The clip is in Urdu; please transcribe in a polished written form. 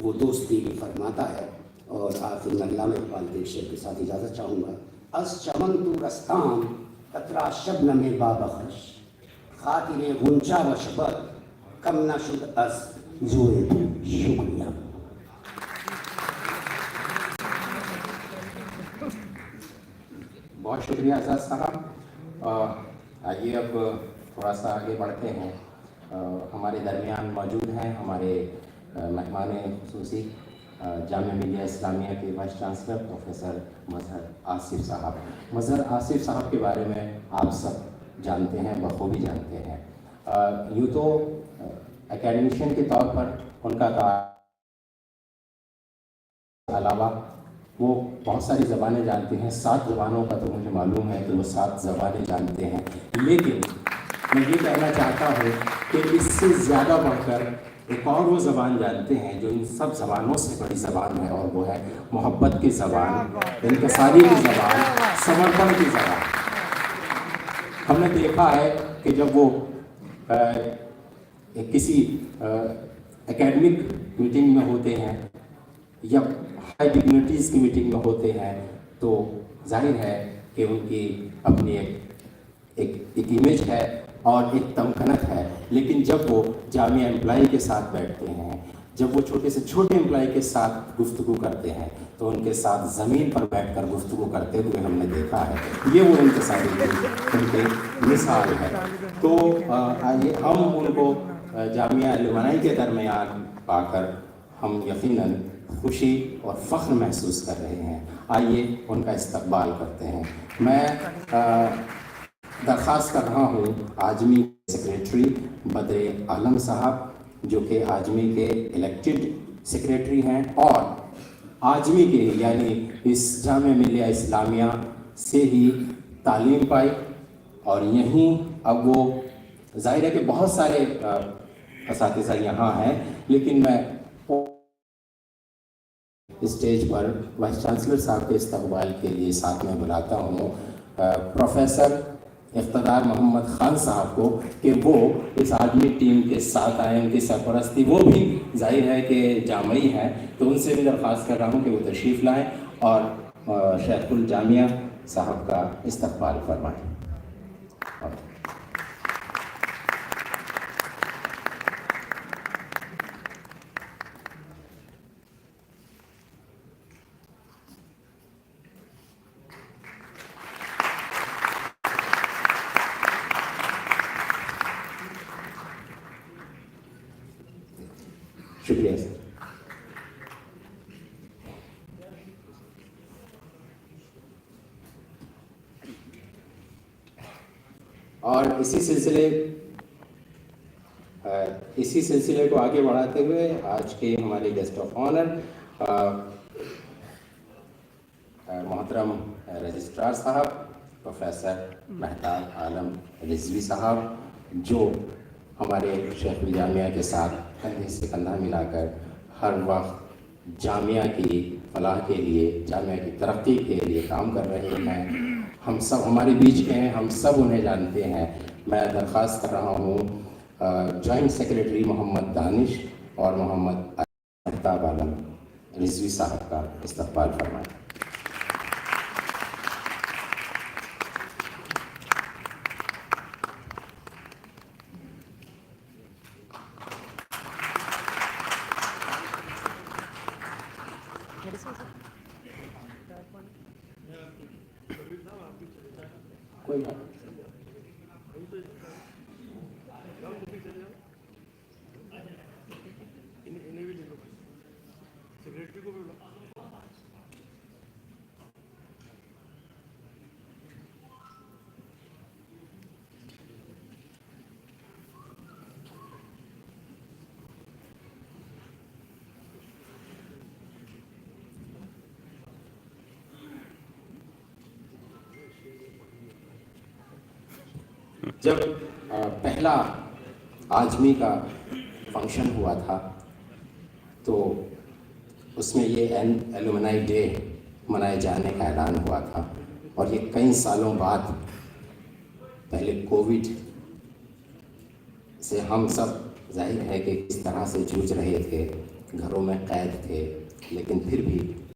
وہ دوستی بھی فرماتا ہے. اور آخر میں علامہ اقبال کے شعر کے ساتھ اجازت چاہوں گا. از چمن تو رستان قطرہ شبنم بابخش، خاطر غنچہ و شبت کم نشد از جوئے تو شکریہ. بہت شکریہ اعزاز صاحب. آئیے اب تھوڑا سا آگے بڑھتے ہیں. ہمارے درمیان موجود ہیں ہمارے مہمان خصوصی جامعہ ملیہ اسلامیہ کے وائس چانسلر پروفیسر مظہر آصف صاحب. مظہر آصف صاحب کے بارے میں آپ سب جانتے ہیں، بخوبی جانتے ہیں. یوں تو اکیڈمیشین کے طور پر ان کا علاوہ وہ بہت ساری زبانیں جانتے ہیں. 7 زبانوں کا تو مجھے معلوم ہے کہ وہ 7 زبانیں جانتے ہیں. لیکن میں یہ کہنا چاہتا ہوں کہ اس سے زیادہ بڑھ کر ایک اور وہ زبان جانتے ہیں جو ان سب زبانوں سے بڑی زبان ہے، اور وہ ہے محبت کی زبان، انکساری کی زبان، سمرپن کی زبان. ہم نے دیکھا ہے کہ جب وہ کسی اکیڈمک میٹنگ میں ہوتے ہیں یا ہائی ڈگنیٹیز کی میٹنگ میں ہوتے ہیں تو ظاہر ہے کہ ان کی اپنی ایک امیج ہے اور ایک تمکنت ہے. لیکن جب وہ جامعہ امپلائی کے ساتھ بیٹھتے ہیں، جب وہ چھوٹے سے چھوٹے امپلائی کے ساتھ گفتگو کرتے ہیں تو ان کے ساتھ زمین پر بیٹھ کر گفتگو کرتے ہوئے ہم نے دیکھا ہے. یہ وہ انکساری ان کے مثال ہے. تو آئیے ہم ان کو جامعہ الومنائی کے درمیان پا کر ہم یقیناً خوشی اور فخر محسوس کر رہے ہیں. آئیے ان کا استقبال کرتے ہیں. میں درخواست کر رہا ہوں آجمی سیکریٹری بدر عالم صاحب، جو کہ آجمی کے الیکٹڈ سیکریٹری ہیں اور آجمی کے یعنی اس جامعہ ملیہ اسلامیہ سے ہی تعلیم پائی، اور یہیں اب وہ ظاہر ہے کہ بہت سارے اساتذہ یہاں ہیں، لیکن میں اسٹیج پر وائس چانسلر صاحب کے استقبال کے لیے ساتھ میں بلاتا ہوں پروفیسر اقتدار محمد خان صاحب کو کہ وہ اس آدمی ٹیم کے ساتھ آئیں. ان کی سرپرستی، وہ بھی ظاہر ہے کہ جامعی ہیں، تو ان سے بھی درخواست کر رہا ہوں کہ وہ تشریف لائیں اور شیخ الجامعہ صاحب کا استقبال فرمائیں. شکریہ سر. اور اسی سلسلے کو آگے بڑھاتے ہوئے آج کے ہمارے گیسٹ آف آنر محترم رجسٹرار صاحب پروفیسر مہتاب عالم رضوی صاحب، جو ہمارے شیخ الجامعہ کے ساتھ کندھے سے کندھا ملا کر ہر وقت جامعہ کی فلاح کے لیے، جامعہ کی ترقی کے لیے کام کر رہے ہیں. ہم سب ہمارے بیچ کے ہیں، ہم سب انہیں جانتے ہیں. میں درخواست کر رہا ہوں جوائنٹ سیکریٹری محمد دانش اور محمد مہتاب عالم رضوی صاحب کا استقبال فرمائیں. کوئی بات جب پہلا آجمی کا فنکشن ہوا تھا تو اس میں یہ ایلومنائی ڈے منائے جانے کا اعلان ہوا تھا، اور یہ کئی سالوں بعد، پہلے کووڈ سے ہم سب ظاہر ہے کہ کس طرح سے جوجھ رہے تھے، گھروں میں قید تھے، لیکن پھر بھی